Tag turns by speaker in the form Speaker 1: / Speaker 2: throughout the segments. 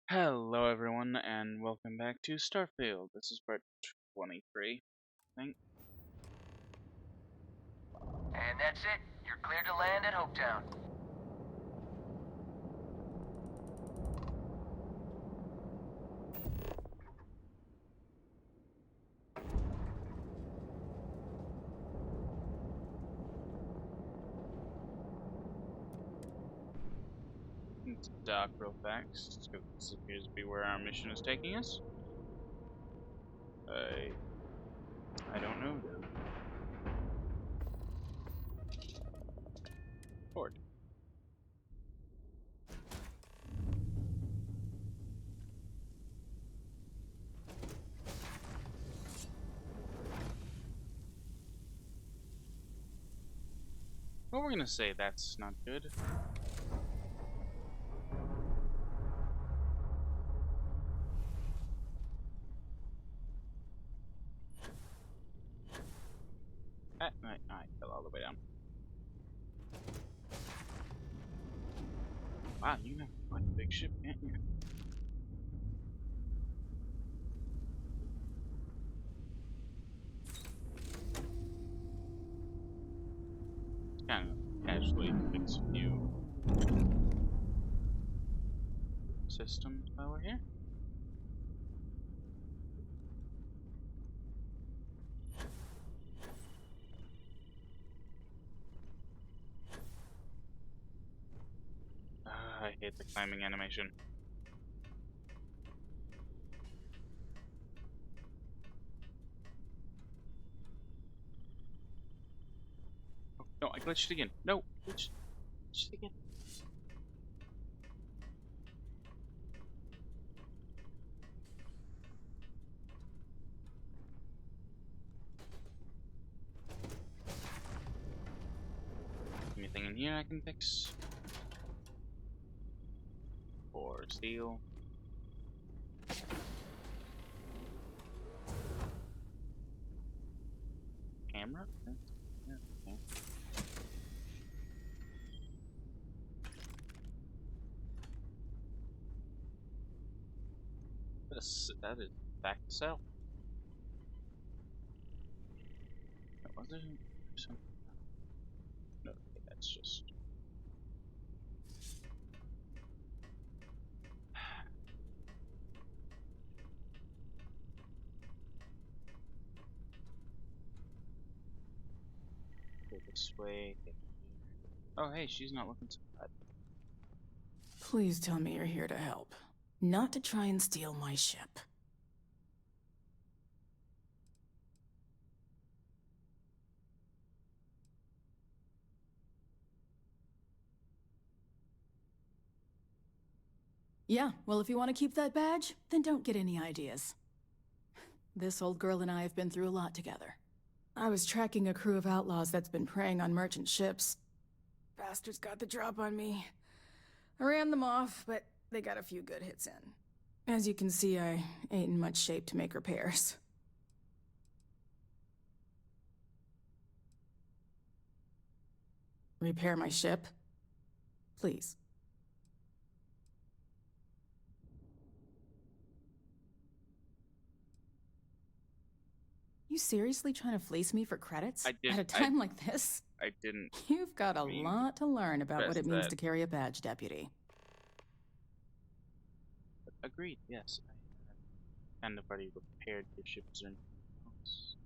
Speaker 1: Hello everyone and welcome back to Starfield. This is part 23, I think.
Speaker 2: And that's it. You're clear to land at Hopetown.
Speaker 1: Let's dock real fast, because this appears to be where our mission is taking us. I don't know though. Port. Well, we're gonna say that's not good. I fell all the way down. Wow, you have quite a big ship, can't you? Kind of casually fix a few systems while we're here. I hate the climbing animation. Oh, no, I glitched again. No, glitched again. Anything in here I can fix? Or steel? Camera? Yeah, okay. That is back to sell. Was there something? No, okay, that's just. Go this way. Oh, hey, she's not looking so bad.
Speaker 3: Please tell me you're here to help, not to try and steal my ship. Yeah, well, if you want to keep that badge, then don't get any ideas. This old girl and I have been through a lot together. I was tracking a crew of outlaws that's been preying on merchant ships. Bastards got the drop on me. I ran them off, but they got a few good hits in. As you can see, I ain't in much shape to make repairs. Repair my ship? Please. You seriously trying to fleece me for credits? At a time like this?
Speaker 1: I didn't.
Speaker 3: You've got a lot to learn about what it means to carry a badge, Deputy.
Speaker 1: Agreed, yes. I kind of already repaired your ships or anything else.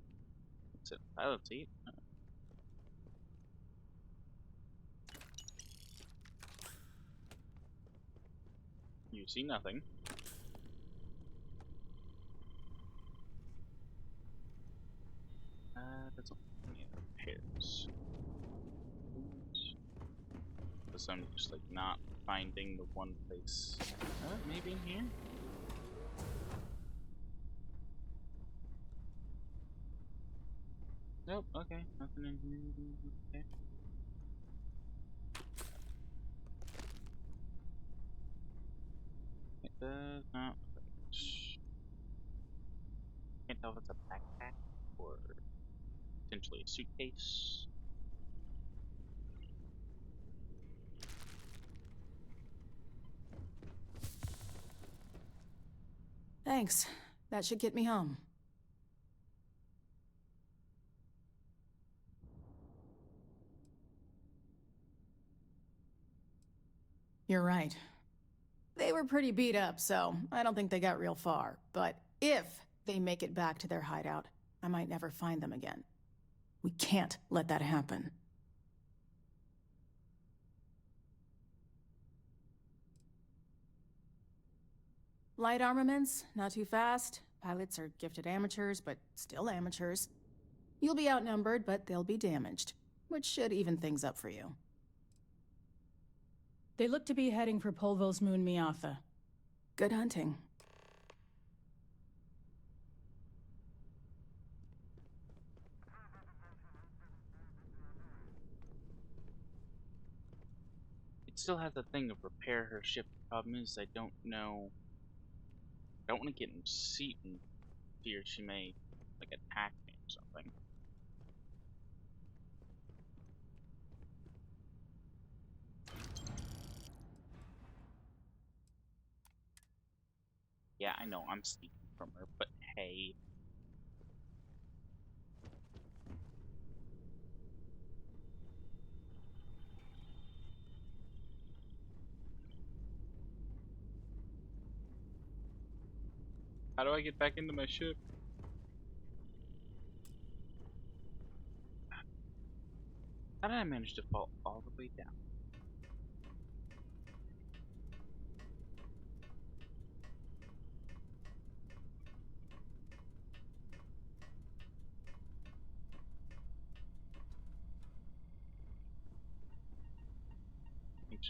Speaker 1: It's a pilot seat. You see nothing. That's only repairs. Because I'm just like not finding the one place. Maybe in here? Nope, okay, nothing in here. Okay. It does not look like it. Can't tell if it's a backpack or potentially a suitcase.
Speaker 3: Thanks. That should get me home. You're right. They were pretty beat up, so I don't think they got real far. But if they make it back to their hideout, I might never find them again. We can't let that happen. Light armaments, not too fast. Pilots are gifted amateurs, but still amateurs. You'll be outnumbered, but they'll be damaged, which should even things up for you. They look to be heading for Polvo's moon Miatha. Good hunting.
Speaker 1: It still has a thing of repair her ship. The problem is I don't know. I don't want to get in seat and fear she may like attack me or something. Yeah, I know I'm sneaking from her, but hey. How do I get back into my ship? How did I manage to fall all the way down? It's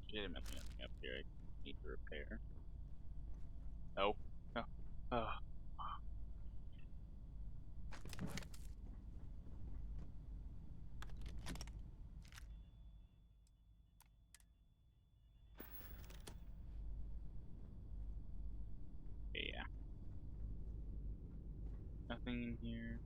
Speaker 1: legitimately nothing up here I need to repair. No. No. Oh. Yeah. Nothing in here.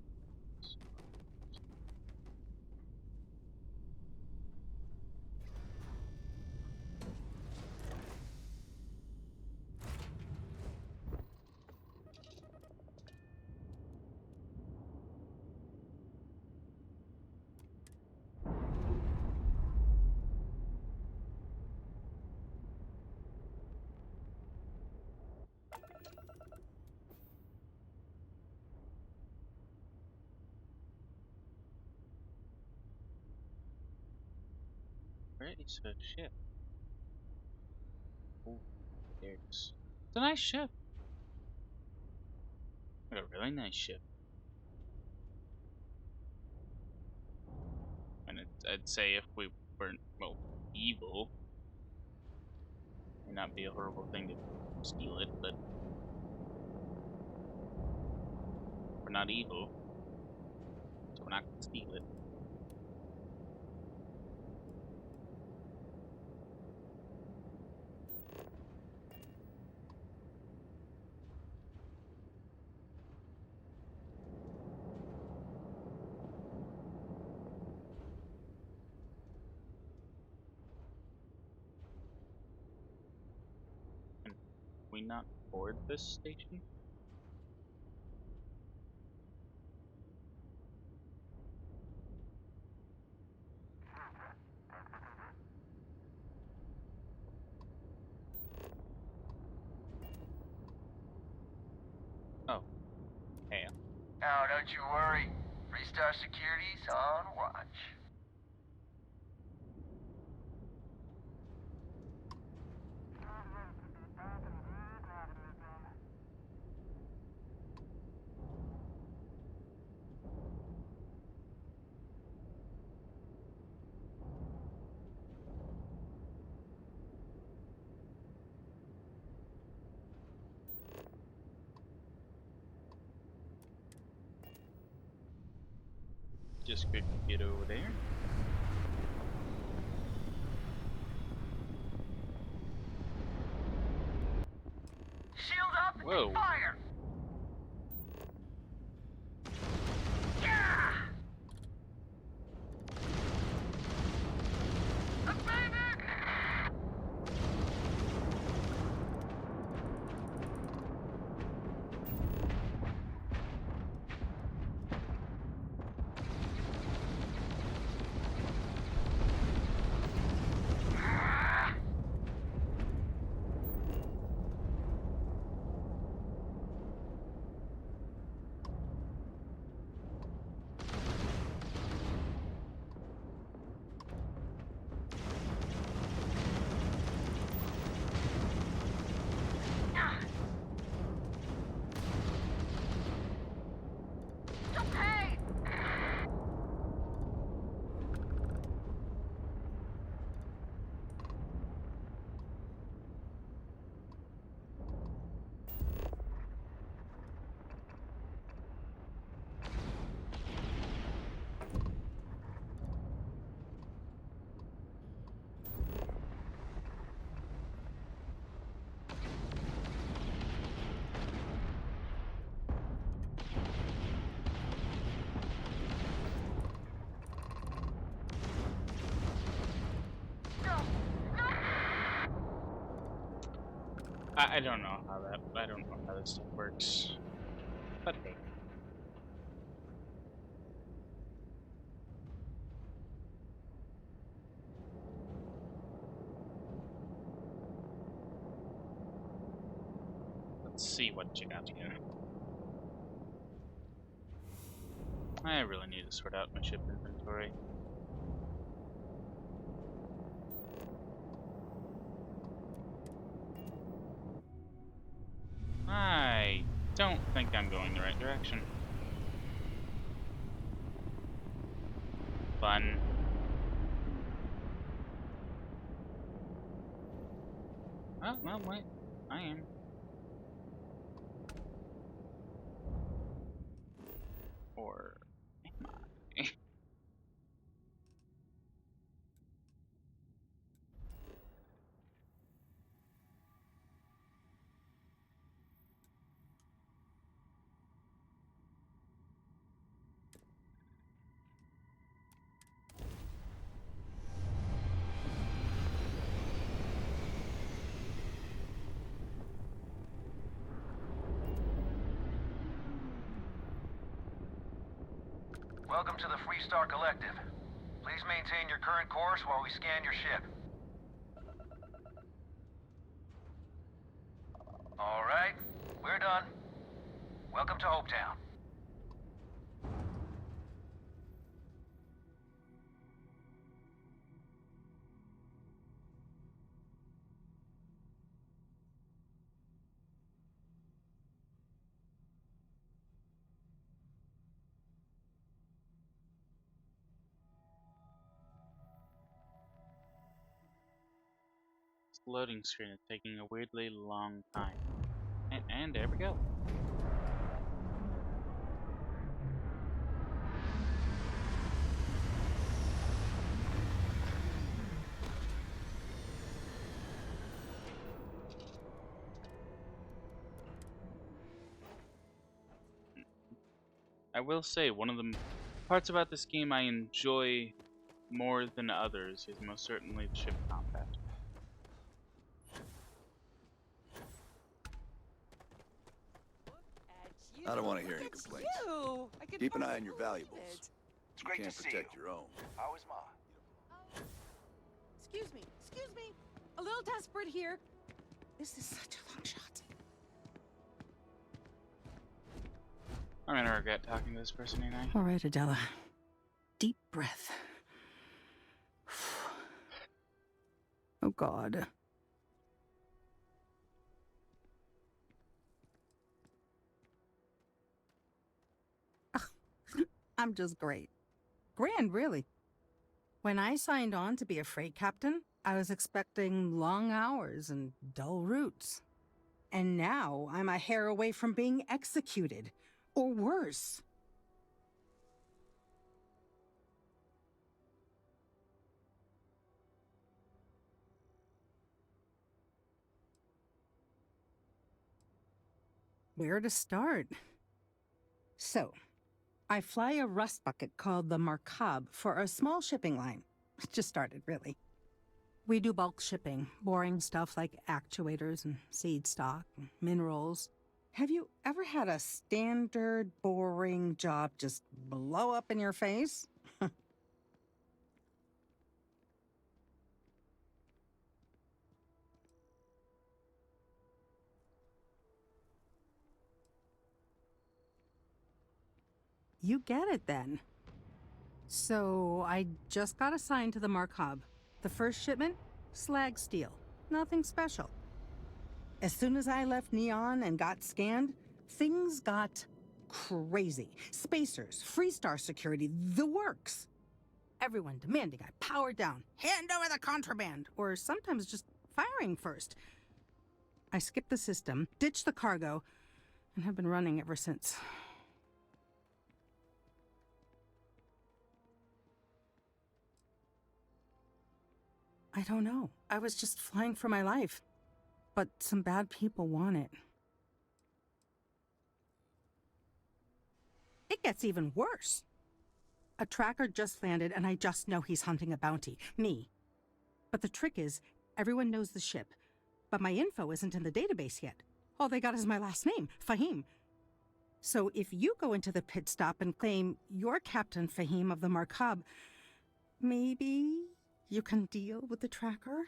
Speaker 1: Where is her ship? Oh, there's. It's a nice ship. Like a really nice ship. And I'd say if we weren't, well, evil, it would not be a horrible thing to steal it, but we're not evil, so we're not going to steal it. Can we not board this station? Oh, hey.
Speaker 2: Oh, don't you worry. Freestar Security's on watch.
Speaker 1: Just quick get over there.
Speaker 2: Shield up
Speaker 1: Whoa.
Speaker 2: and fire! Yeah! A baby!
Speaker 1: I don't know how this stuff works. But hey. Let's see what you got here. I really need to sort out my ship inventory. I don't think I'm going the right direction. Fun. Oh, well, wait. I am. Or am I?
Speaker 2: Welcome to the Freestar Collective. Please maintain your current course while we scan your ship. All right, we're done. Welcome to Hopetown.
Speaker 1: This loading screen is taking a weirdly long time. And there we go. I will say, one of the parts about this game I enjoy more than others is most certainly the ship combat.
Speaker 4: I don't want to hear any complaints. Keep an eye on your valuables.
Speaker 2: It's
Speaker 4: You
Speaker 2: great
Speaker 4: can't
Speaker 2: to see
Speaker 4: protect
Speaker 2: you.
Speaker 4: your own.
Speaker 2: How is Ma?
Speaker 5: Excuse me. A little desperate here. This is such a long shot.
Speaker 1: I'm gonna regret talking to this person, ain't I?
Speaker 5: All right, Adela. Deep breath. Oh, God. I'm just great. Grand, really. When I signed on to be a freight captain, I was expecting long hours and dull routes. And now I'm a hair away from being executed. Or worse. Where to start? So, I fly a rust bucket called the Markab for a small shipping line. It just started, really. We do bulk shipping, boring stuff like actuators and seed stock and minerals. Have you ever had a standard, boring job just blow up in your face? You get it then. So, I just got assigned to the Markab. The first shipment? Slag steel. Nothing special. As soon as I left Neon and got scanned, things got crazy. Spacers, Freestar security, the works. Everyone demanding I power down, hand over the contraband, or sometimes just firing first. I skipped the system, ditched the cargo, and have been running ever since. I don't know. I was just flying for my life. But some bad people want it. It gets even worse. A tracker just landed and I just know he's hunting a bounty. Me. But the trick is, everyone knows the ship. but my info isn't in the database yet. All they got is my last name, Fahim. So if you go into the pit stop and claim you're Captain Fahim of the Markab, maybe you can deal with the tracker?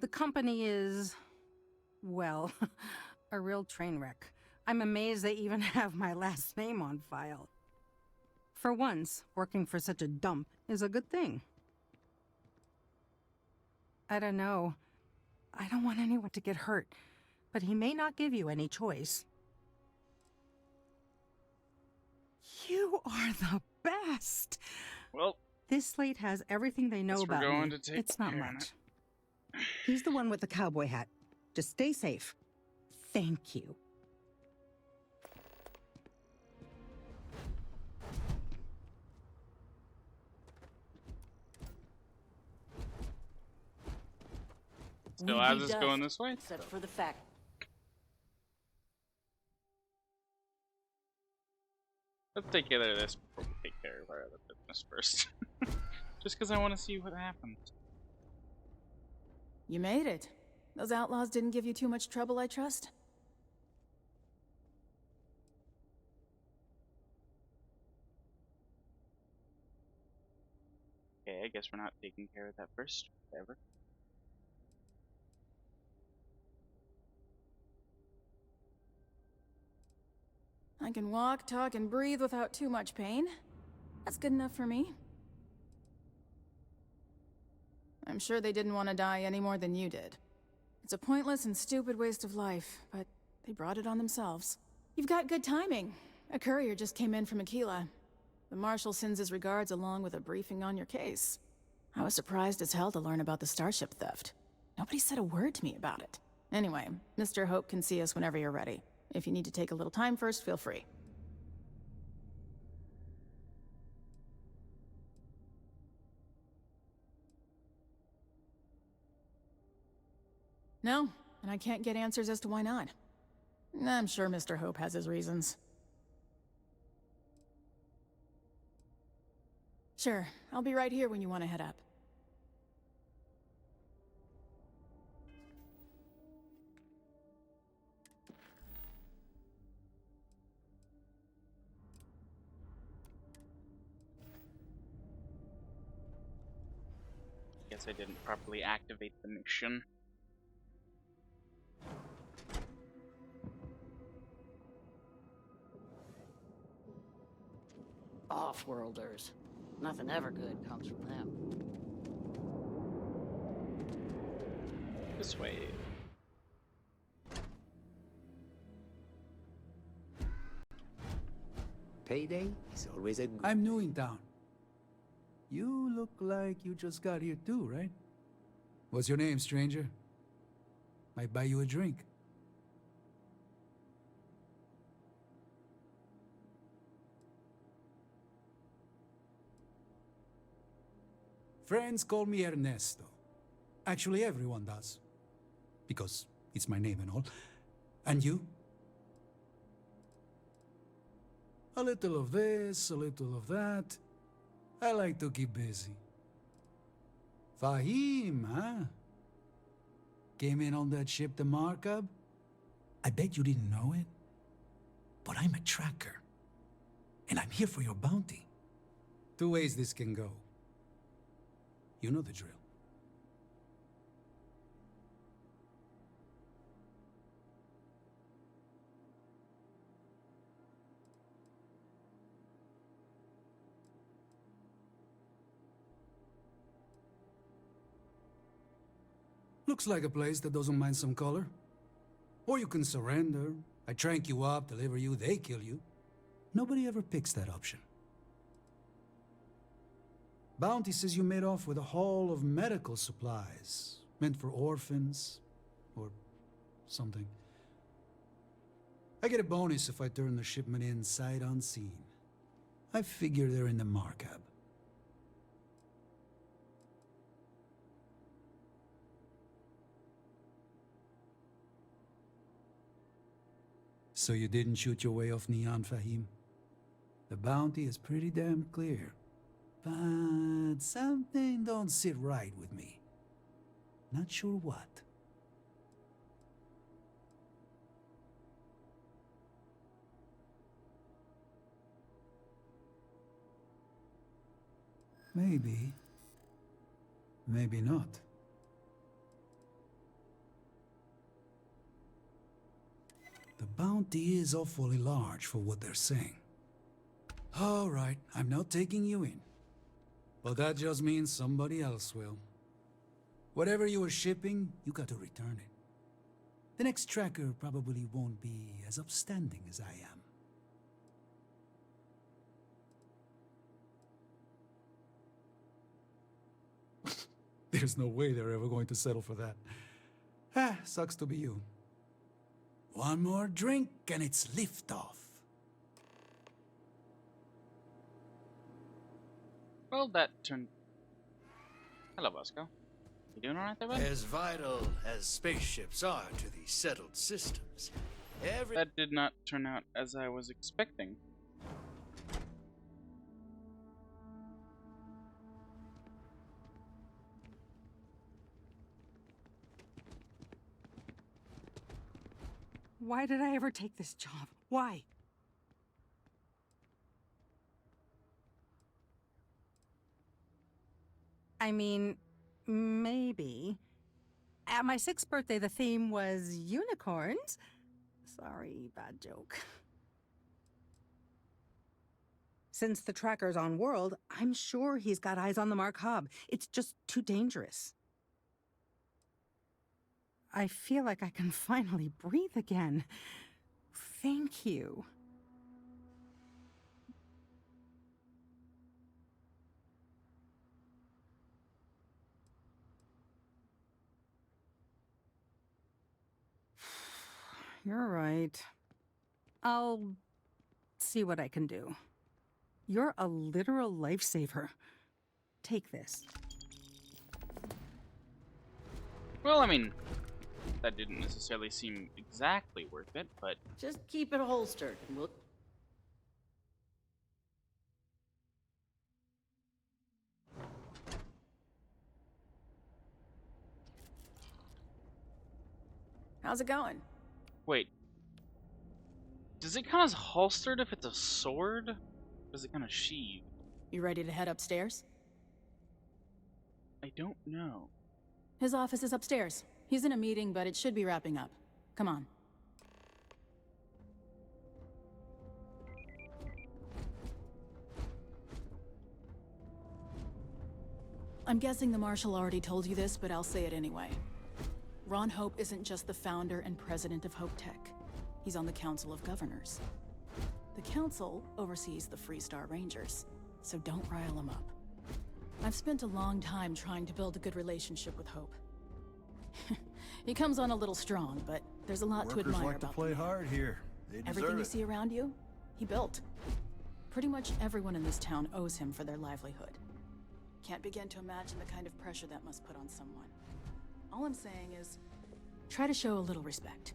Speaker 5: The company is, well, a real train wreck. I'm amazed they even have my last name on file. For once, working for such a dump is a good thing. I don't know. I don't want anyone to get hurt, but he may not give you any choice. You are the best!
Speaker 1: Well,
Speaker 5: This slate has everything they know
Speaker 1: guess we're
Speaker 5: about
Speaker 1: going
Speaker 5: me.
Speaker 1: to take
Speaker 5: It's not
Speaker 1: care of
Speaker 5: much. He's the one with the cowboy hat. Just stay safe. Thank you.
Speaker 1: Still
Speaker 6: We'd
Speaker 1: has
Speaker 6: be
Speaker 1: us
Speaker 6: dust,
Speaker 1: going this way?
Speaker 6: except for the fact.
Speaker 1: Let's take care of this before we take care of our other business first. Just because I want to see what happens.
Speaker 3: You made it. Those outlaws didn't give you too much trouble, I trust?
Speaker 1: Okay, I guess we're not taking care of that first. Whatever.
Speaker 3: I can walk, talk, and breathe without too much pain. That's good enough for me. I'm sure they didn't want to die any more than you did. It's a pointless and stupid waste of life, but they brought it on themselves. You've got good timing. A courier just came in from Aquila. The Marshal sends his regards along with a briefing on your case. I was surprised as hell to learn about the starship theft. Nobody said a word to me about it. Anyway, Mr. Hope can see us whenever you're ready. If you need to take a little time first, feel free. No, and I can't get answers as to why not. I'm sure Mr. Hope has his reasons. Sure, I'll be right here when you want to head up.
Speaker 1: Guess I didn't properly activate the mission.
Speaker 6: Off-worlders. Nothing ever good comes from them.
Speaker 1: This way.
Speaker 4: Payday is always a good
Speaker 7: I'm new in town. You look like you just got here too, right? What's your name, stranger? Might buy you a drink. Friends call me Ernesto. Actually, everyone does. Because it's my name and all. And you? A little of this, a little of that. I like to keep busy. Fahim, huh? Came in on that ship, the Markab? I bet you didn't know it. But I'm a tracker. And I'm here for your bounty. Two ways this can go. You know the drill. Looks like a place that doesn't mind some color. Or you can surrender. I trank you up, deliver you, they kill you. Nobody ever picks that option. Bounty says you made off with a haul of medical supplies, meant for orphans, or something. I get a bonus if I turn the shipment in sight unseen. I figure they're in the Markab. So you didn't shoot your way off Neon, Fahim? The bounty is pretty damn clear. But something don't sit right with me. Not sure what. Maybe. Maybe not. The bounty is awfully large for what they're saying. All right, I'm not taking you in. But that just means somebody else will. Whatever you were shipping, you got to return it. The next tracker probably won't be as upstanding as I am. There's no way they're ever going to settle for that. Ah, sucks to be you. One more drink and it's liftoff.
Speaker 1: Well, that turned... Hello, Bosco. You doing alright there, bud?
Speaker 4: As vital as spaceships are to the settled systems,
Speaker 1: That did not turn out as I was expecting.
Speaker 5: Why did I ever take this job? Why? I mean, maybe. At my 6th birthday, the theme was unicorns. Sorry, bad joke. Since the tracker's on world, I'm sure he's got eyes on the Mark Hobb. It's just too dangerous. I feel like I can finally breathe again. Thank you. You're right. I'll see what I can do. You're a literal lifesaver. Take this.
Speaker 1: Well, I mean, that didn't necessarily seem exactly worth it, but...
Speaker 6: Just keep it holstered, and we'll...
Speaker 3: How's it going?
Speaker 1: Wait. Does it count as holstered if it's a sword? Or does it count as sheathed?
Speaker 3: You ready to head upstairs?
Speaker 1: I don't know.
Speaker 3: His office is upstairs. He's in a meeting, but it should be wrapping up. Come on. I'm guessing the Marshal already told you this, but I'll say it anyway. Ron Hope isn't just the founder and president of Hope Tech. He's on the Council of Governors. The Council oversees the Freestar Rangers, so don't rile him up. I've spent a long time trying to build a good relationship with Hope. He comes on a little strong, but there's a lot to admire
Speaker 4: like
Speaker 3: about
Speaker 4: to play
Speaker 3: the man.
Speaker 4: hard here. They deserve
Speaker 3: Everything you
Speaker 4: it.
Speaker 3: see around you, he built. Pretty much everyone in this town owes him for their livelihood. Can't begin to imagine the kind of pressure that must put on someone. All I'm saying is, try to show a little respect.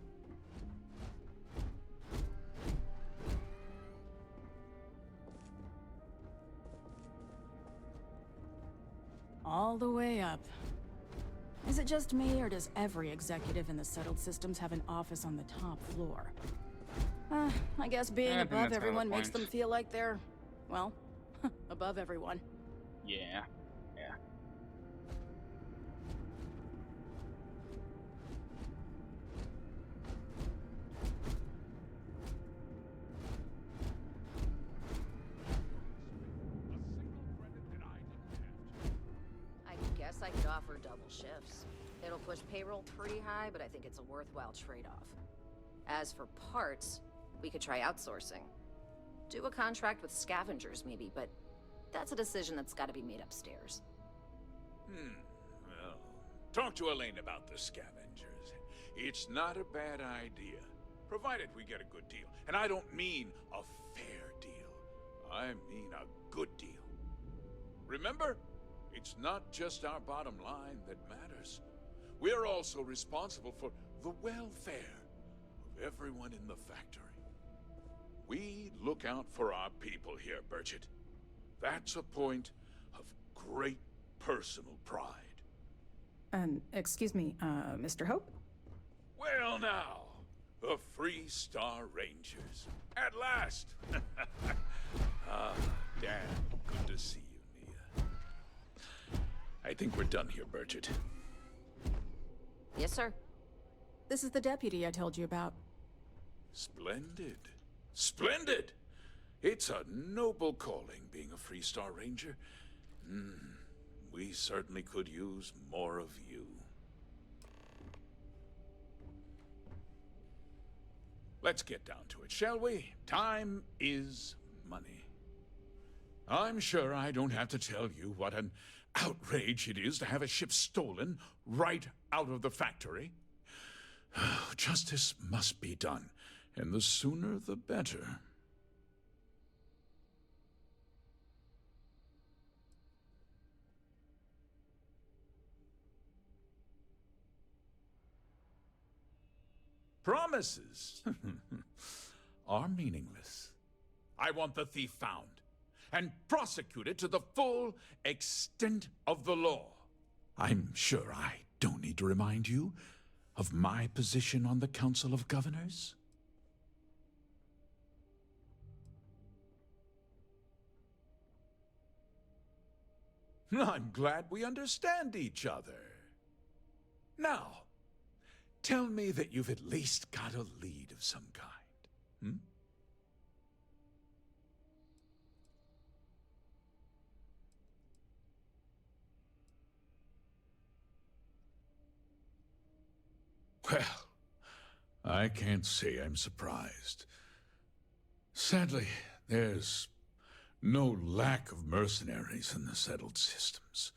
Speaker 3: All the way up. Is it just me, or does every executive in the settled systems have an office on the top floor? I guess being
Speaker 1: I think
Speaker 3: above
Speaker 1: that's kind of the
Speaker 3: everyone makes
Speaker 1: point.
Speaker 3: them feel like they're, well, above everyone.
Speaker 1: Yeah. Yeah.
Speaker 6: I guess I could offer double shifts. It'll push payroll pretty high, but I think it's a worthwhile trade-off. As for parts, we could try outsourcing. Do a contract with scavengers, maybe, but that's a decision that's got to be made upstairs.
Speaker 8: Well, talk to Elaine about the scavengers. It's not a bad idea, provided we get a good deal. And I don't mean a fair deal. I mean a good deal. Remember, it's not just our bottom line that matters. We're also responsible for the welfare of everyone in the factory. We look out for our people here, Burchett. That's a point of great personal pride.
Speaker 3: Excuse me, Mr. Hope?
Speaker 8: Well now, the Free Star Rangers. At last! Ah, damn, good to see you, Mia. I think we're done here, Burchett.
Speaker 6: Yes, sir.
Speaker 3: This is the deputy I told you about.
Speaker 8: Splendid. Splendid! It's a noble calling, being a Free Star Ranger. We certainly could use more of you. Let's get down to it, shall we? Time is money. I'm sure I don't have to tell you what an outrage it is to have a ship stolen right out of the factory. Justice must be done, and the sooner the better. Promises are meaningless. I want the thief found and prosecuted to the full extent of the law. I'm sure I don't need to remind you of my position on the Council of Governors. I'm glad we understand each other. Now, tell me that you've at least got a lead of some kind. Well, I can't say I'm surprised. Sadly, there's no lack of mercenaries in the settled systems.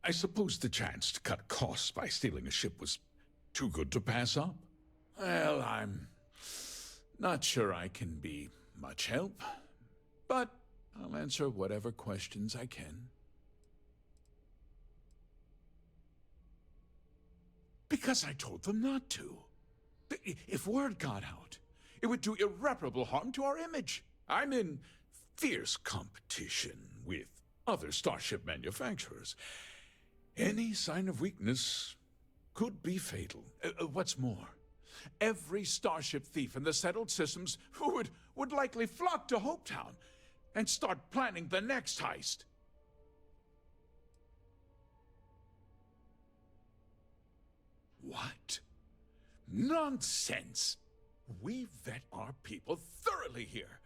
Speaker 8: I suppose the chance to cut costs by stealing a ship was too good to pass up. Well, I'm not sure I can be much help, but I'll answer whatever questions I can. Because I told them not to. If word got out, it would do irreparable harm to our image. I'm in fierce competition with other starship manufacturers. Any sign of weakness could be fatal. What's more, every starship thief in the settled systems would likely flock to Hopetown and start planning the next heist. What? Nonsense! We vet our people thoroughly here.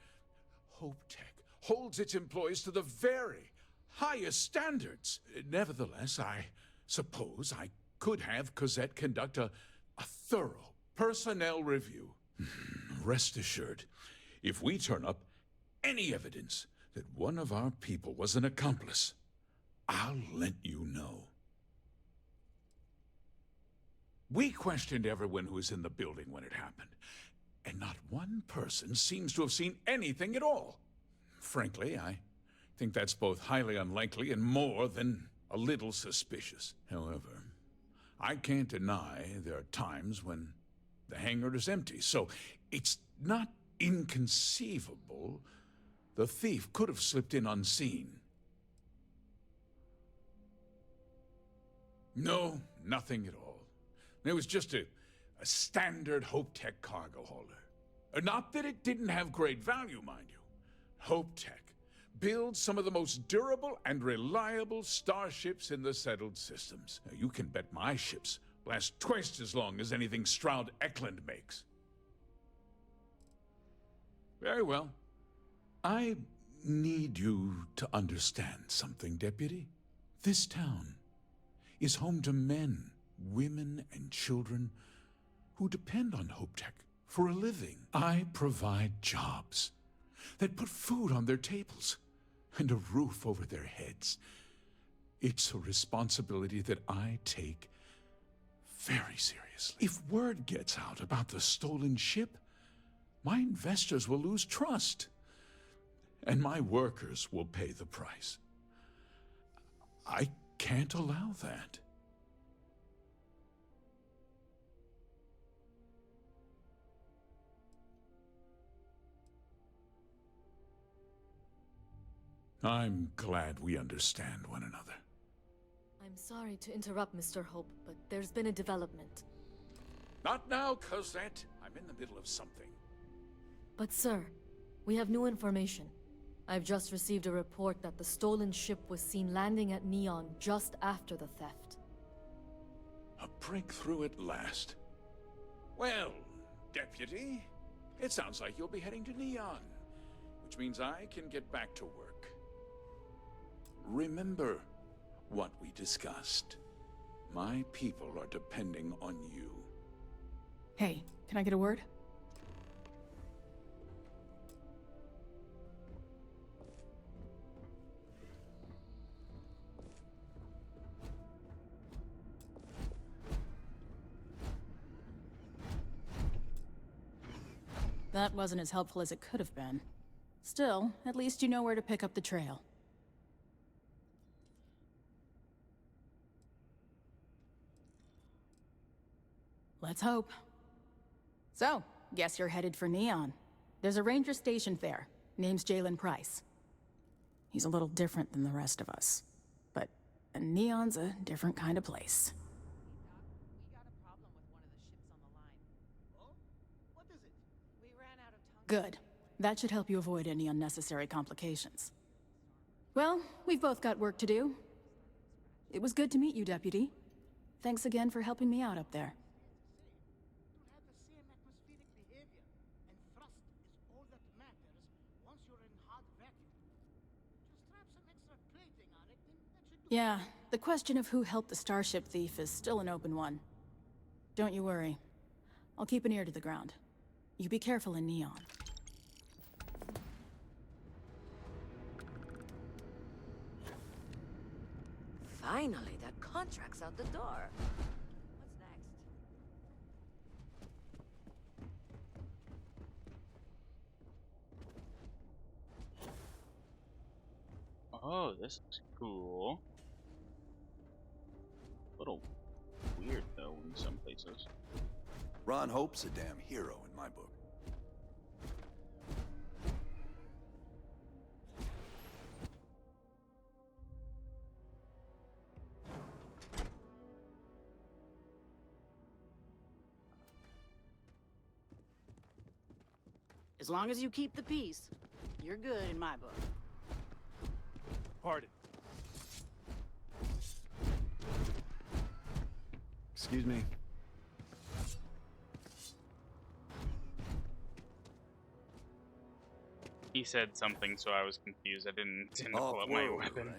Speaker 8: HopeTech holds its employees to the very highest standards. Nevertheless, I suppose I could have Cosette conduct a thorough personnel review. Rest assured, if we turn up any evidence that one of our people was an accomplice, I'll let you know. We questioned everyone who was in the building when it happened, and not one person seems to have seen anything at all. Frankly, I think that's both highly unlikely and more than a little suspicious. However, I can't deny there are times when the hangar is empty, so it's not inconceivable the thief could have slipped in unseen. No, nothing at all. It was just a standard HopeTech cargo hauler. Not that it didn't have great value, mind you. HopeTech builds some of the most durable and reliable starships in the settled systems. Now, you can bet my ships last twice as long as anything Stroud Eklund makes. Very well. I need you to understand something, Deputy. This town is home to men, women, and children who depend on HopeTech for a living. I provide jobs that put food on their tables and a roof over their heads. It's a responsibility that I take very seriously. If word gets out about the stolen ship, my investors will lose trust, and my workers will pay the price. I can't allow that. I'm glad we understand one another.
Speaker 9: I'm sorry to interrupt, Mr. Hope, but there's been a development.
Speaker 8: Not now, Cosette. I'm in the middle of something.
Speaker 9: But sir, we have new information. I've just received a report that the stolen ship was seen landing at Neon just after the theft.
Speaker 8: A breakthrough at last. Well, Deputy, it sounds like you'll be heading to Neon, which means I can get back to work. Remember what we discussed. My people are depending on you.
Speaker 3: Hey, can I get a word? That wasn't as helpful as it could have been. Still, at least you know where to pick up the trail. Let's hope. So, guess you're headed for Neon. There's a ranger stationed there. Name's Jalen Price. He's a little different than the rest of us. But Neon's a different kind of place.
Speaker 6: We got a problem with one of the ships on the line.
Speaker 2: Oh? What is it?
Speaker 6: We ran out of tungsten.
Speaker 3: Good. That should help you avoid any unnecessary complications. Well, we've both got work to do. It was good to meet you, Deputy. Thanks again for helping me out up there.
Speaker 10: You'll have the same atmospheric behavior, and thrust is all that matters once you're in hot vacuum. Just strap some extra plating on it, and that should do.
Speaker 3: Yeah, the question of who helped the starship thief is still an open one. Don't you worry. I'll keep an ear to the ground. You be careful in Neon.
Speaker 6: Finally, that contract's out the door. What's next?
Speaker 1: Oh, this is cool. A little weird though in some places.
Speaker 4: Ron Hope's a damn hero in my book.
Speaker 10: As long as you keep the peace, you're good in my book.
Speaker 4: Pardon. Excuse me.
Speaker 1: He said something, so I was confused. I didn't pull up my
Speaker 4: Off-world,
Speaker 1: weapon.
Speaker 4: right?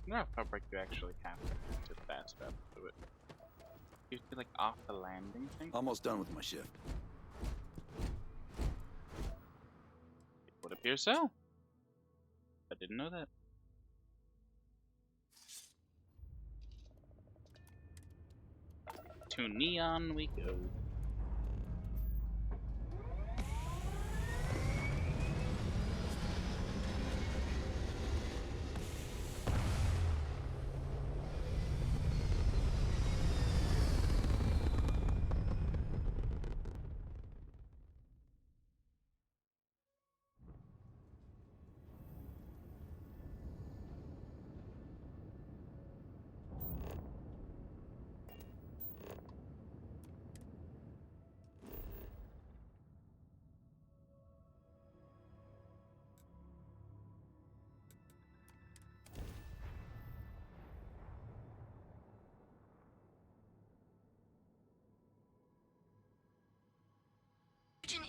Speaker 1: No, how far break you actually have to fast up to it. You feel like off the landing thing?
Speaker 4: Almost done with my shift.
Speaker 1: It would appear so. I didn't know that. To Neon we go.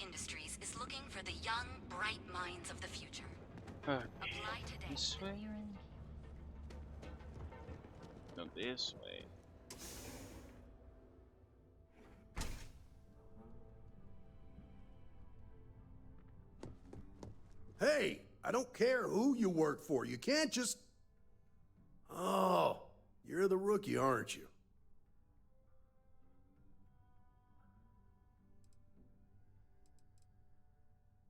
Speaker 11: Industries is looking for the young, bright minds of the future.
Speaker 1: Okay.
Speaker 11: Apply today.
Speaker 1: This way? No, this way.
Speaker 12: Hey, I don't care who you work for. You can't just... Oh, you're the rookie, aren't you?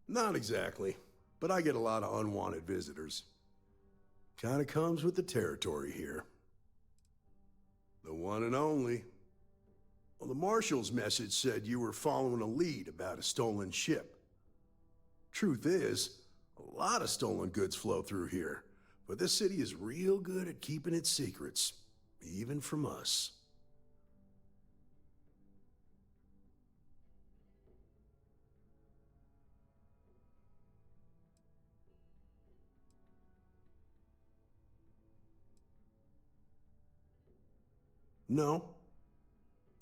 Speaker 12: Not exactly, but I get a lot of unwanted visitors. Kinda comes with the territory here. The one and only Well, the marshal's message said you were following a lead about a stolen ship. Truth is, a lot of stolen goods flow through here, but this city is real good at keeping its secrets, even from us. No,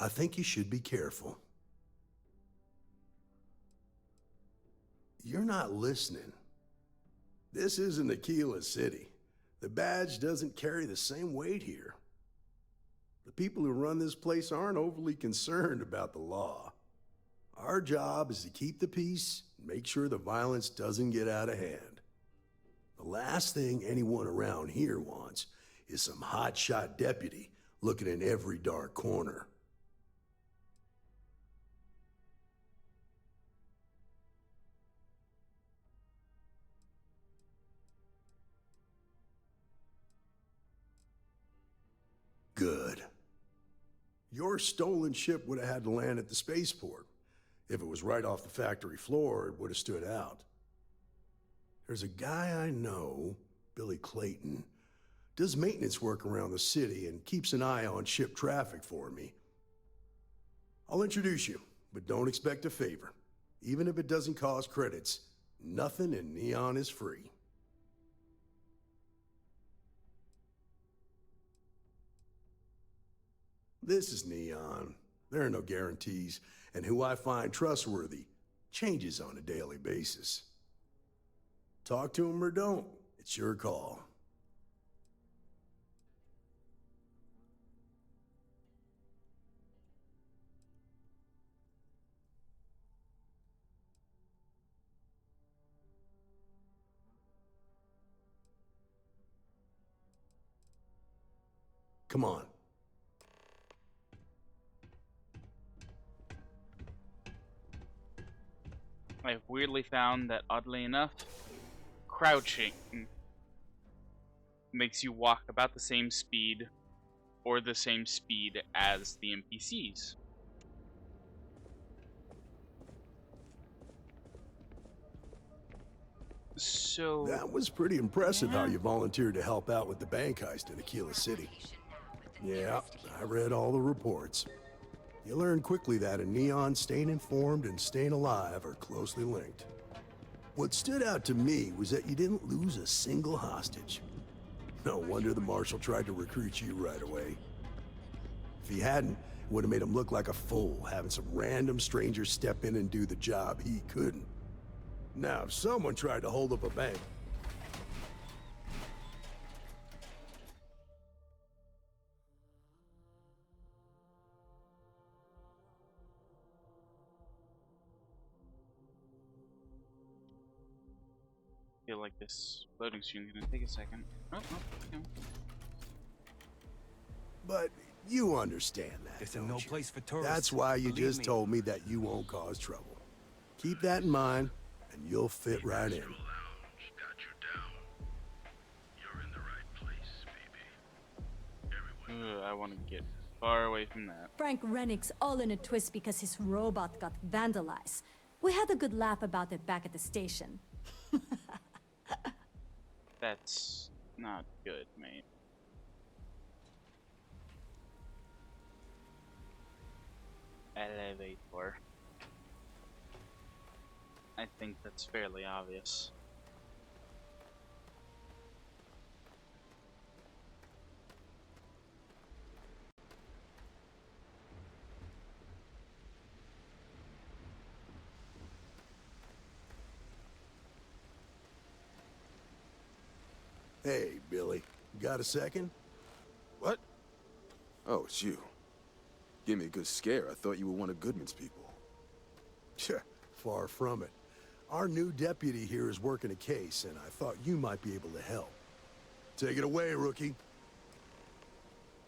Speaker 12: I think you should be careful. You're not listening. This isn't Aquila City. The badge doesn't carry the same weight here. The people who run this place aren't overly concerned about the law. Our job is to keep the peace and make sure the violence doesn't get out of hand. The last thing anyone around here wants is some hotshot deputy looking in every dark corner. Good. Your stolen ship would have had to land at the spaceport. If it was right off the factory floor, it would have stood out. There's a guy I know, Billy Clayton, does maintenance work around the city and keeps an eye on ship traffic for me. I'll introduce you, but don't expect a favor. Even if it doesn't cost credits, nothing in Neon is free. This is Neon. There are no guarantees, and who I find trustworthy changes on a daily basis. Talk to him or don't, it's your call. Come on.
Speaker 1: I've weirdly found that, oddly enough, crouching makes you walk about the same speed or the same speed as the NPCs. So
Speaker 12: That was pretty impressive how you volunteered to help out with the bank heist in Aquila City. Yeah, I read all the reports. You learn quickly that in Neon, staying informed and staying alive are closely linked. What stood out to me was that you didn't lose a single hostage. No wonder the Marshal tried to recruit you right away. If he hadn't, it would have made him look like a fool, having some random stranger step in and do the job he couldn't. Now, if someone tried to hold up a bank,
Speaker 1: I feel like this loading screen is gonna take a second. Oh, okay.
Speaker 12: but you understand that,
Speaker 4: It's
Speaker 12: don't
Speaker 4: no
Speaker 12: you?
Speaker 4: place for tourists.
Speaker 12: That's why you
Speaker 4: Believe
Speaker 12: just
Speaker 4: me.
Speaker 12: told me that you won't cause trouble. Keep that in mind, and you'll fit right in.
Speaker 1: Ugh, I want to get far away from that.
Speaker 13: Frank Rennick's all in a twist because his robot got vandalized. We had a good laugh about it back at the station.
Speaker 1: That's not good, mate. Elevator. I think that's fairly obvious.
Speaker 12: Hey, Billy, got a second?
Speaker 14: What? Oh, it's you. Gave me a good scare. I thought you were one of Goodman's people.
Speaker 12: Far from it. Our new deputy here is working a case, and I thought you might be able to help. Take it away, rookie.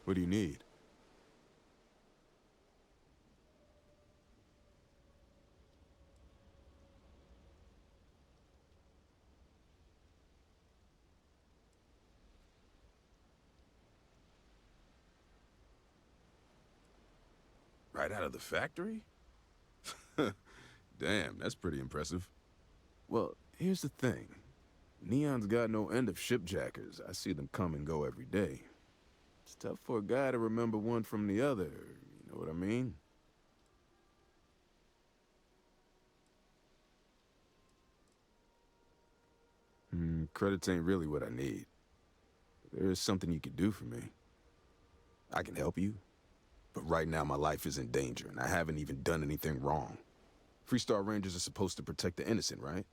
Speaker 14: What do you need? Right out of the factory? Damn, that's pretty impressive. Well, here's the thing. Neon's got no end of shipjackers. I see them come and go every day. It's tough for a guy to remember one from the other, you know what I mean? Credits ain't really what I need. There is something you could do for me. I can help you, but right now my life is in danger, and I haven't even done anything wrong. Freestar Rangers are supposed to protect the innocent, right?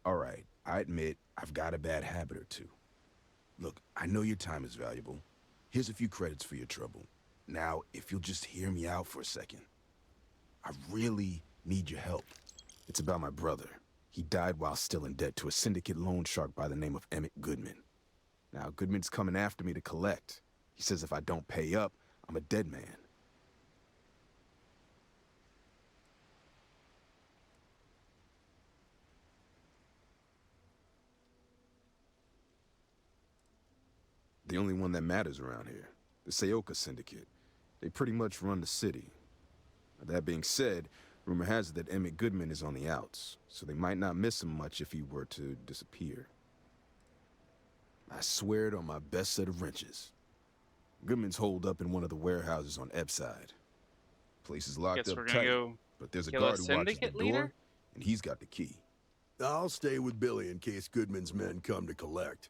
Speaker 14: All right, I admit I've got a bad habit or two. Look, I know your time is valuable. Here's a few credits for your trouble. Now, if you'll just hear me out for a second. I really need your help. It's about my brother. He died while still in debt to a syndicate loan shark by the name of Emmett Goodman. Now, Goodman's coming after me to collect. He says if I don't pay up, I'm a dead man. The only one that matters around here. The Seoka Syndicate. They pretty much run the city. That being said, rumor has it that Emmett Goodman is on the outs, so they might not miss him much if he were to disappear. I swear it on my best set of wrenches. Goodman's holed up in one of the warehouses on Ebside. Place is locked
Speaker 1: Guess
Speaker 14: up
Speaker 1: we're gonna
Speaker 14: tight,
Speaker 1: go
Speaker 14: but there's a
Speaker 1: kill a
Speaker 14: guard who watches the
Speaker 1: syndicate
Speaker 14: door,
Speaker 1: leader?
Speaker 14: and he's got the key.
Speaker 12: I'll stay with Billy in case Goodman's men come to collect.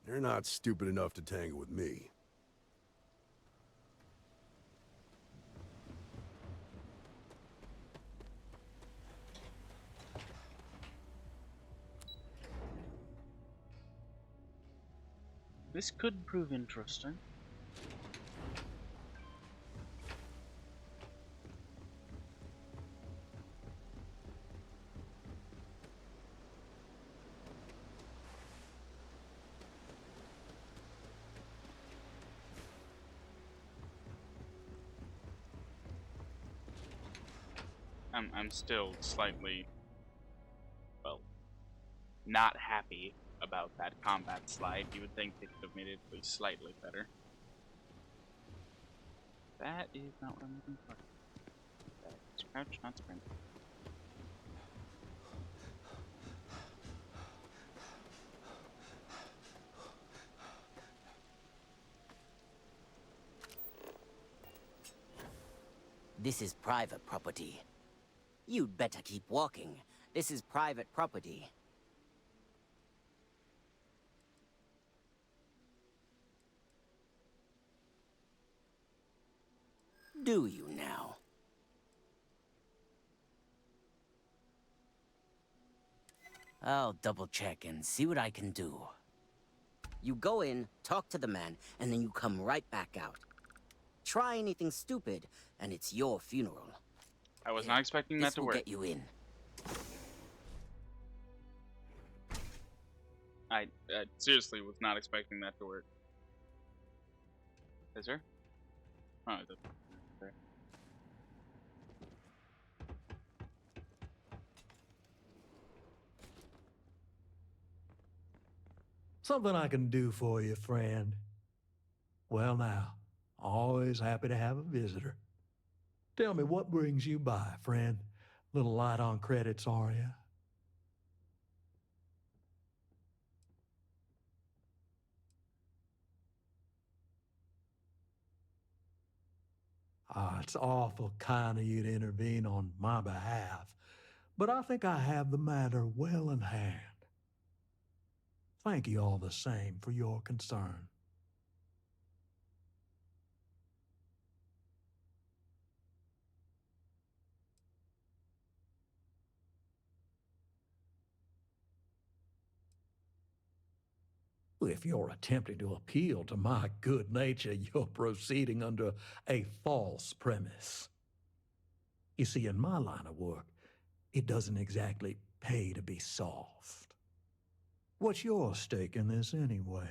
Speaker 12: They're not stupid enough to tangle with me.
Speaker 1: This could prove interesting. I'm still slightly, well, not happy about that combat slide. You would think they could have made it at least slightly better. That is not what I'm looking for. That is crouch, not sprint.
Speaker 15: This is private property. You'd better keep walking. This is private property. Do you now? I'll double check and see what I can do. You go in, talk to the man, and then you come right back out. Try anything stupid, and it's your funeral.
Speaker 1: I was not expecting that
Speaker 15: This
Speaker 1: to
Speaker 15: will
Speaker 1: work.
Speaker 15: get you in.
Speaker 1: I seriously was not expecting that to work. Is there? Oh, it's there.
Speaker 16: Something I can do for you, friend. Well now, always happy to have a visitor. Tell me, what brings you by, friend? Little light on credits, are you? Ah, it's awful kind of you to intervene on my behalf, but I think I have the matter well in hand. Thank you all the same for your concern. If you're attempting to appeal to my good nature, you're proceeding under a false premise. You see, in my line of work, it doesn't exactly pay to be soft. What's your stake in this anyway?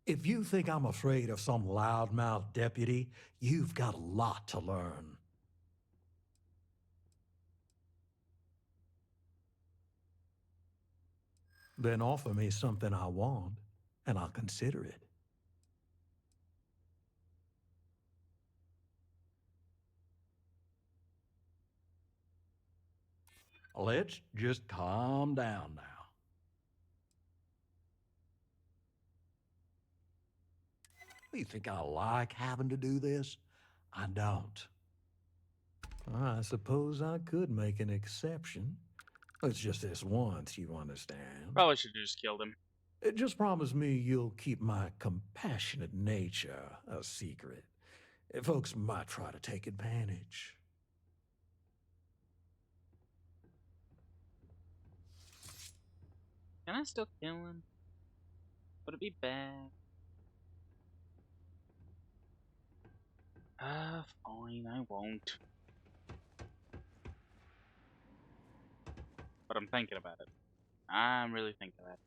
Speaker 16: If you think I'm afraid of some loudmouth deputy, you've got a lot to learn. Then offer me something I want, and I'll consider it. Let's just calm down now. You think I like having to do this? I don't. I suppose I could make an exception. It's just this once, you understand.
Speaker 1: Probably should have just killed him.
Speaker 16: Just promise me you'll keep my compassionate nature a secret. Folks might try to take advantage.
Speaker 1: Can I still kill him? Would it be bad? Fine, I won't. But I'm thinking about it. I'm really thinking about it.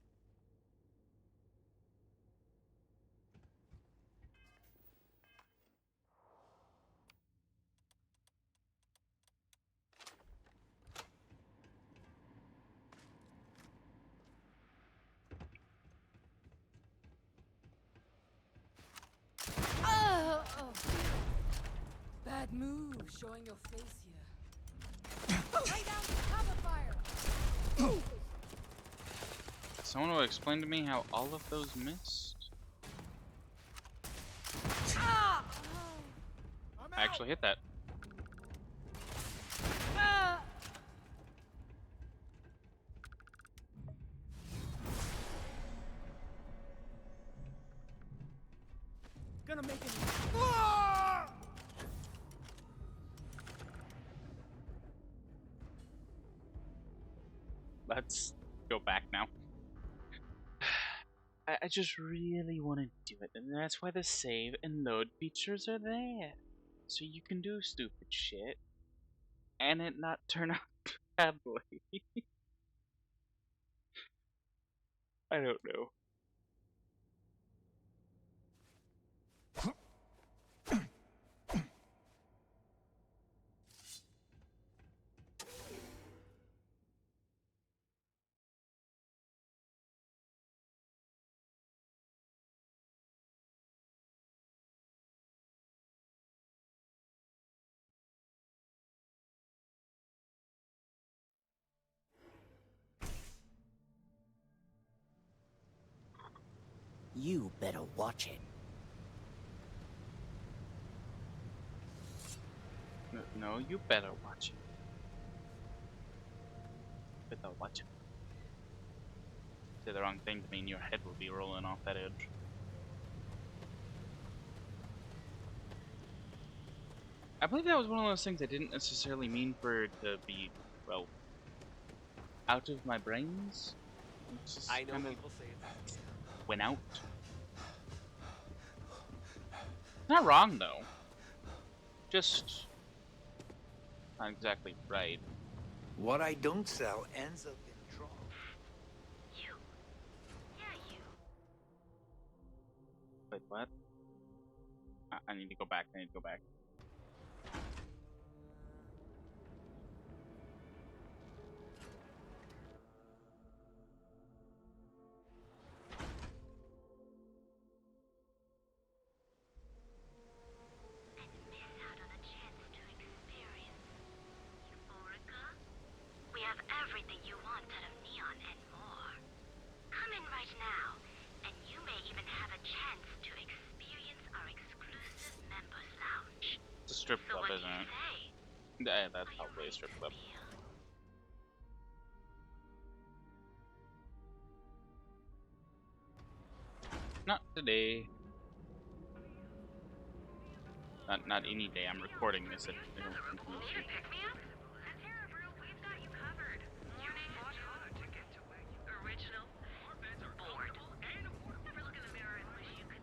Speaker 9: Bad move, showing your face here. Lay down, cover fire!
Speaker 1: Someone will explain to me how all of those missed? I actually hit that.
Speaker 10: Gonna make it.
Speaker 1: Let's go back now. I just really want to do it, and that's why the save and load features are there. So you can do stupid shit, and it not turn out badly. I don't know.
Speaker 15: You better watch it.
Speaker 1: No, you better watch it. Better watch it. Say the wrong thing to me and your head will be rolling off that edge. I believe that was one of those things I didn't necessarily mean for it to be, well, out of my brains. It's just
Speaker 17: I know
Speaker 1: kind of
Speaker 17: people say that.
Speaker 1: went out. Not wrong though. Just not exactly right.
Speaker 17: What I don't sell ends up in trouble.
Speaker 1: Wait, what? I need to go back. I need to go back.
Speaker 11: We have everything you want out of Neon and more. Come in right now, and you may even have a chance to experience our exclusive members lounge.
Speaker 1: It's a strip
Speaker 11: So
Speaker 1: club,
Speaker 11: what do
Speaker 1: isn't
Speaker 11: you
Speaker 1: it?
Speaker 11: say?
Speaker 1: Yeah, that's probably a strip club. Not today. Not any day. I'm recording this. I don't confuse you.
Speaker 11: Pick me up? We've got you covered. You name it. Original. Bored. Never look in the mirror and wish you could.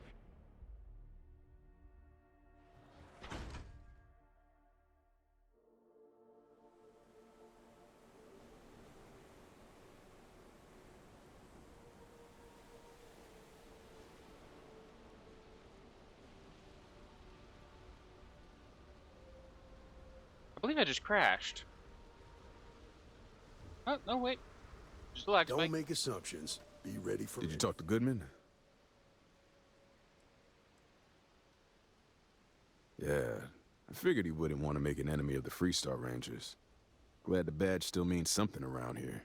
Speaker 1: believe I just crashed. Oh, no, wait. Just relax,
Speaker 12: Don't
Speaker 1: Mike.
Speaker 12: make assumptions. Be ready for
Speaker 14: Did you talk to Goodman? Yeah, I figured he wouldn't want to make an enemy of the Freestar Rangers. Glad the badge still means something around here.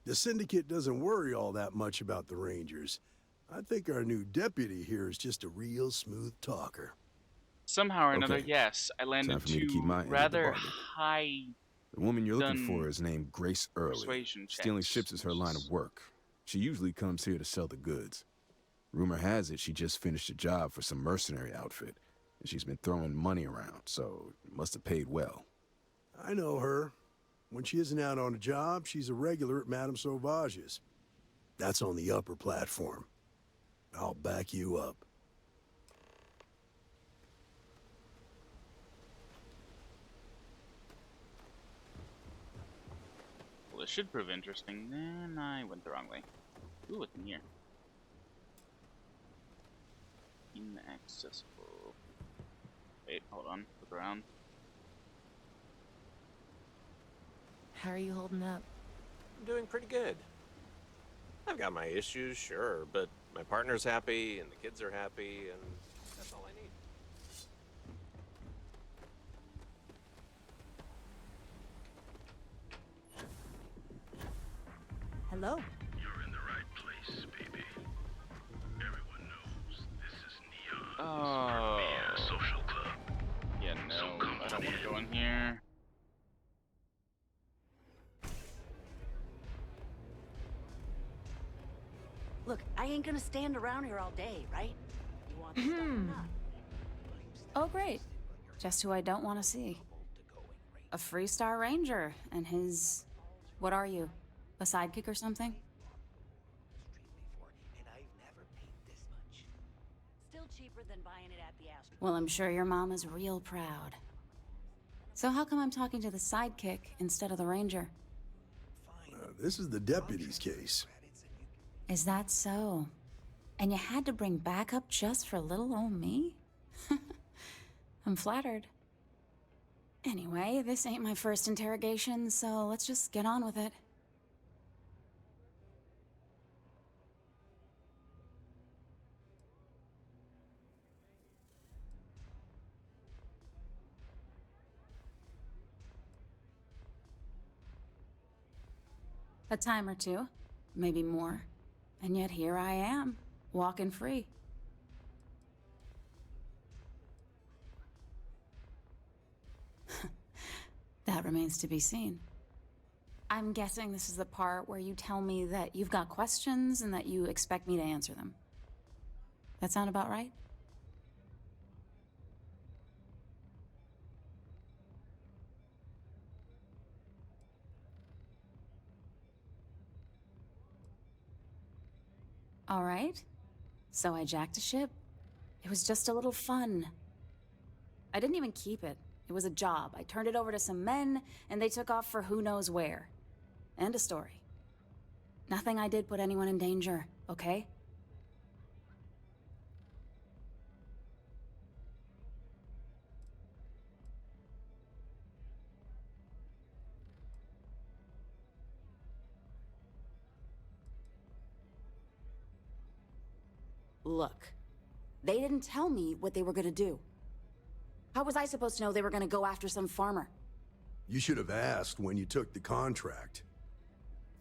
Speaker 12: The Syndicate doesn't worry all that much about the Rangers. I think our new deputy here is just a real smooth talker.
Speaker 1: Somehow or another,
Speaker 14: Okay.
Speaker 1: yes, I
Speaker 14: Time
Speaker 1: landed
Speaker 14: for me to keep
Speaker 1: two
Speaker 14: my end of the
Speaker 1: rather
Speaker 14: bargain.
Speaker 1: high
Speaker 14: The woman you're looking
Speaker 1: done
Speaker 14: for is named Grace Early.
Speaker 1: persuasion
Speaker 14: Stealing
Speaker 1: checks,
Speaker 14: ships is her
Speaker 1: which
Speaker 14: line of work. She usually comes here to sell the goods. Rumor has it she just finished a job for some mercenary outfit, and she's been throwing money around, so it must have paid well.
Speaker 12: I know her. When she isn't out on a job, she's a regular at Madame Sauvage's. That's on the upper platform. I'll back you up.
Speaker 1: Well, this should prove interesting. Then I went the wrong way. Ooh, what's in here? Inaccessible. Wait, hold on. Look around.
Speaker 18: How are you holding up?
Speaker 19: I'm doing pretty good. I've got my issues, sure, but my partner's happy and the kids are happy, and that's all I need.
Speaker 13: Hello.
Speaker 20: You're in the right place, baby. Everyone knows this is Neon's
Speaker 1: Oh.
Speaker 20: social club.
Speaker 1: Yeah, no, I don't want to go in here.
Speaker 21: Look, I ain't gonna stand around here all day, right? You want this stuff or not?
Speaker 22: Oh, great. Just who I don't want to see. A Freestar Ranger and his... What are you? A sidekick or something?
Speaker 21: Still cheaper than buying it at the Astro.
Speaker 22: Well, I'm sure your mom is real proud. So how come I'm talking to the sidekick instead of the Ranger?
Speaker 12: This is the deputy's case.
Speaker 22: Is that so? And you had to bring backup just for little old me? I'm flattered. Anyway, this ain't my first interrogation, so let's just get on with it. A time or two, maybe more. And yet here I am, walking free. That remains to be seen. I'm guessing this is the part where you tell me that you've got questions and that you expect me to answer them. That sound about right? All right. So I jacked a ship. It was just a little fun. I didn't even keep it. It was a job. I turned it over to some men, and they took off for who knows where. End of story. Nothing I did put anyone in danger, okay? Look, they didn't tell me what they were gonna do. How was I supposed to know they were gonna go after some farmer?
Speaker 12: You should have asked when you took the contract.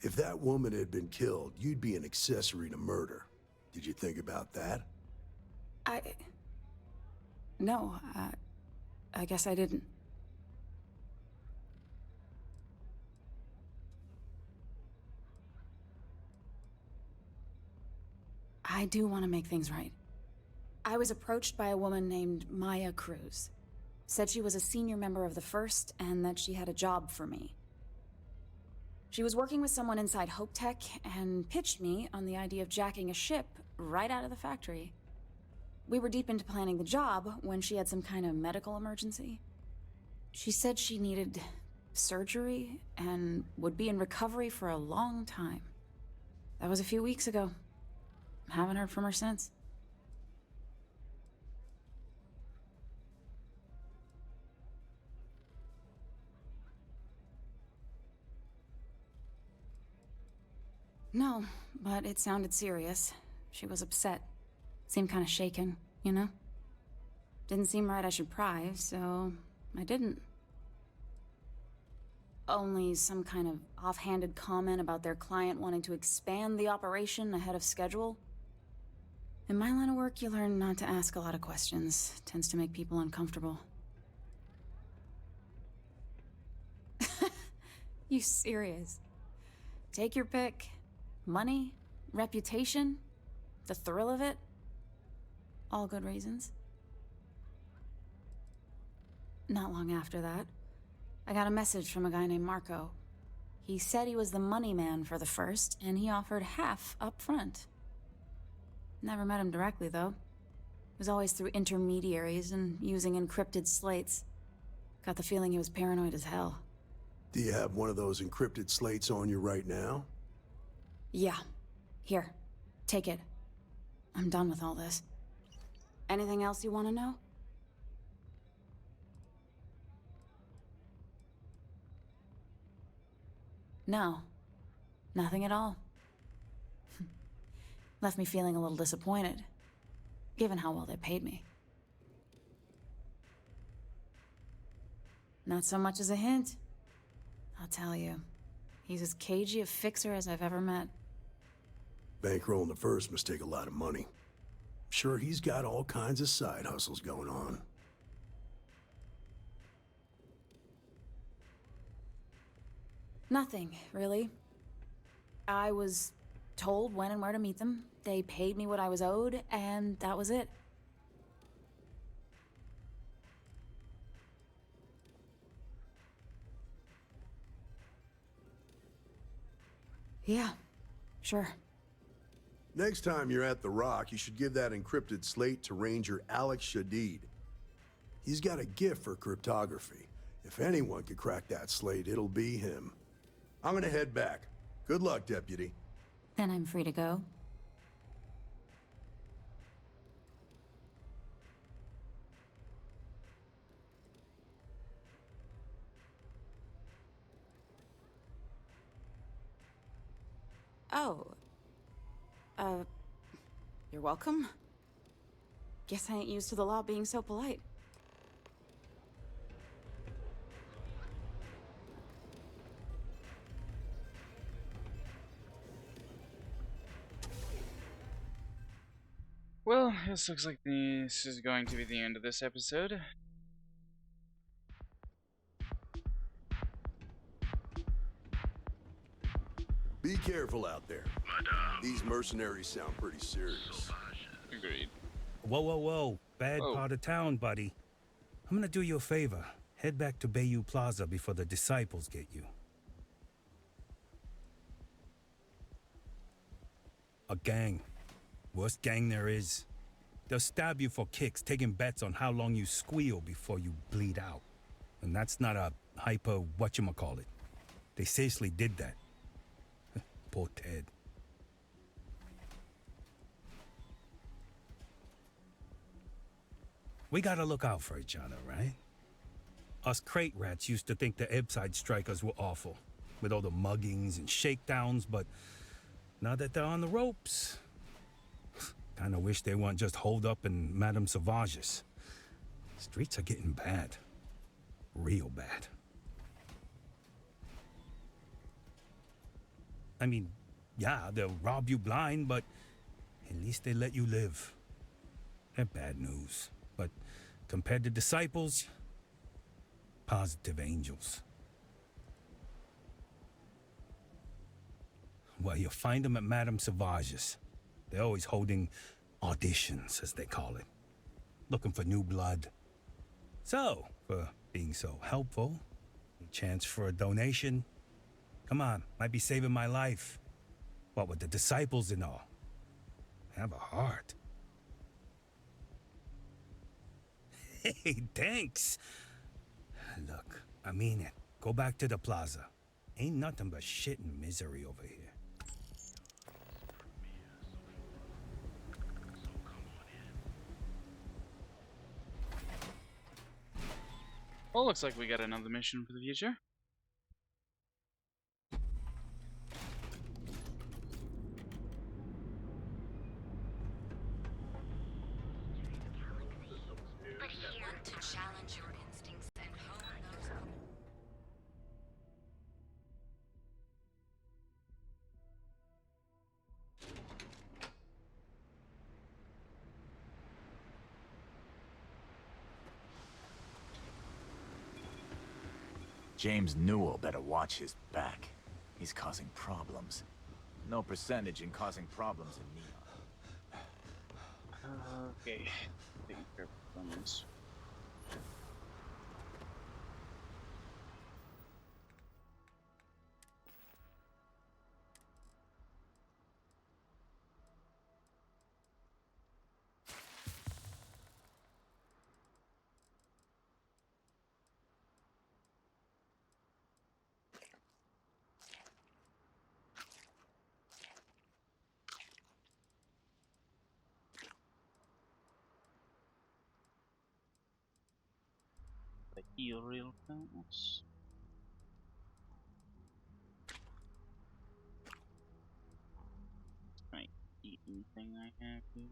Speaker 12: If that woman had been killed, you'd be an accessory to murder. Did you think about that?
Speaker 22: No, I guess I didn't. I do want to make things right. I was approached by a woman named Maya Cruz. Said she was a senior member of the First and that she had a job for me. She was working with someone inside Hope Tech and pitched me on the idea of jacking a ship right out of the factory. We were deep into planning the job when she had some kind of medical emergency. She said she needed surgery and would be in recovery for a long time. That was a few weeks ago. Haven't heard from her since. No, but it sounded serious. She was upset. Seemed kind of shaken, you know? Didn't seem right I should pry, so I didn't. Only some kind of offhanded comment about their client wanting to expand the operation ahead of schedule. In my line of work, you learn not to ask a lot of questions. Tends to make people uncomfortable. You serious? Take your pick. Money, reputation, the thrill of it. All good reasons. Not long after that, I got a message from a guy named Marco. He said he was the money man for the first, and he offered half up front. Never met him directly, though. It was always through intermediaries and using encrypted slates. Got the feeling he was paranoid as hell.
Speaker 12: Do you have one of those encrypted slates on you right now?
Speaker 22: Yeah. Here. Take it. I'm done with all this. Anything else you want to know? No. Nothing at all. Left me feeling a little disappointed, given how well they paid me. Not so much as a hint. I'll tell you, he's as cagey a fixer as I've ever met.
Speaker 12: Bankrolling the first must take a lot of money. Sure, he's got all kinds of side hustles going on.
Speaker 22: Nothing, really. I was told when and where to meet them. They paid me what I was owed, and that was it. Yeah, sure.
Speaker 12: Next time you're at the Rock, you should give that encrypted slate to Ranger Alex Shadid. He's got a gift for cryptography. If anyone could crack that slate, it'll be him. I'm gonna head back. Good luck, Deputy.
Speaker 22: Then I'm free to go. Oh. You're welcome. Guess I ain't used to the law being so polite.
Speaker 1: Well, this looks like this is going to be the end of this episode.
Speaker 12: Be careful out there. These mercenaries sound pretty serious.
Speaker 1: Agreed.
Speaker 5: Whoa, whoa, whoa. Bad part of town, buddy. I'm gonna do you a favor. Head back to Bayou Plaza before the disciples get you. A gang. Worst gang there is. They'll stab you for kicks, taking bets on how long you squeal before you bleed out. And that's not a hyper whatchamacallit. They seriously did that. Poor Ted. We gotta look out for each other, right? Us crate rats used to think the Ebbside strikers were awful, with all the muggings and shakedowns, but now that they're on the ropes, kinda wish they weren't just holed up in Madame Sauvage's. Streets are getting bad. Real bad. I mean, yeah, they'll rob you blind, but at least they let you live. They're bad news, but compared to disciples, positive angels. Well, you'll find them at Madame Sauvage's. They're always holding auditions, as they call it. Looking for new blood. So, for being so helpful, any chance for a donation? Come on, might be saving my life. What with the disciples and all. Have a heart. Hey, thanks. Look, I mean it. Go back to the plaza. Ain't nothing but shit and misery over here.
Speaker 1: Well, looks like we got another mission for the future.
Speaker 6: to challenge your instincts and hone those.
Speaker 7: James Newell better watch his back. He's causing problems. No percentage in causing problems in Neon.
Speaker 1: Okay, taking care of things. Heal real fast. Might eat anything I have here.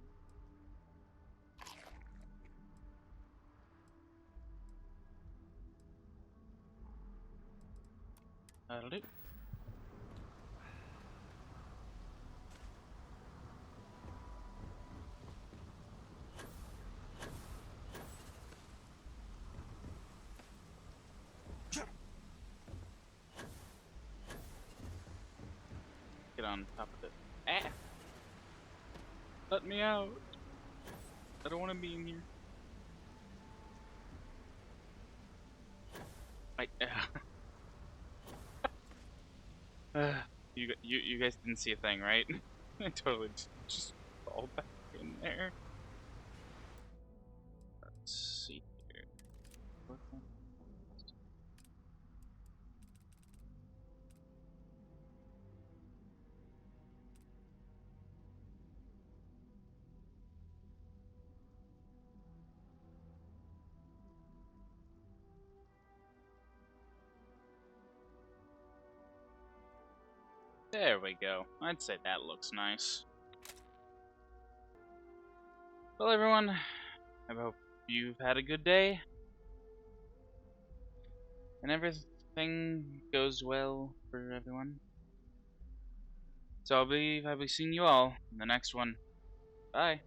Speaker 1: That'll do. Get on top of it. Ah! Let me out! I don't want to be in here. You guys didn't see a thing, right? I totally just fall back in there. Let's see here. There we go. I'd say that looks nice. Well, everyone, I hope you've had a good day. And everything goes well for everyone. So I'll be seeing you all in the next one. Bye.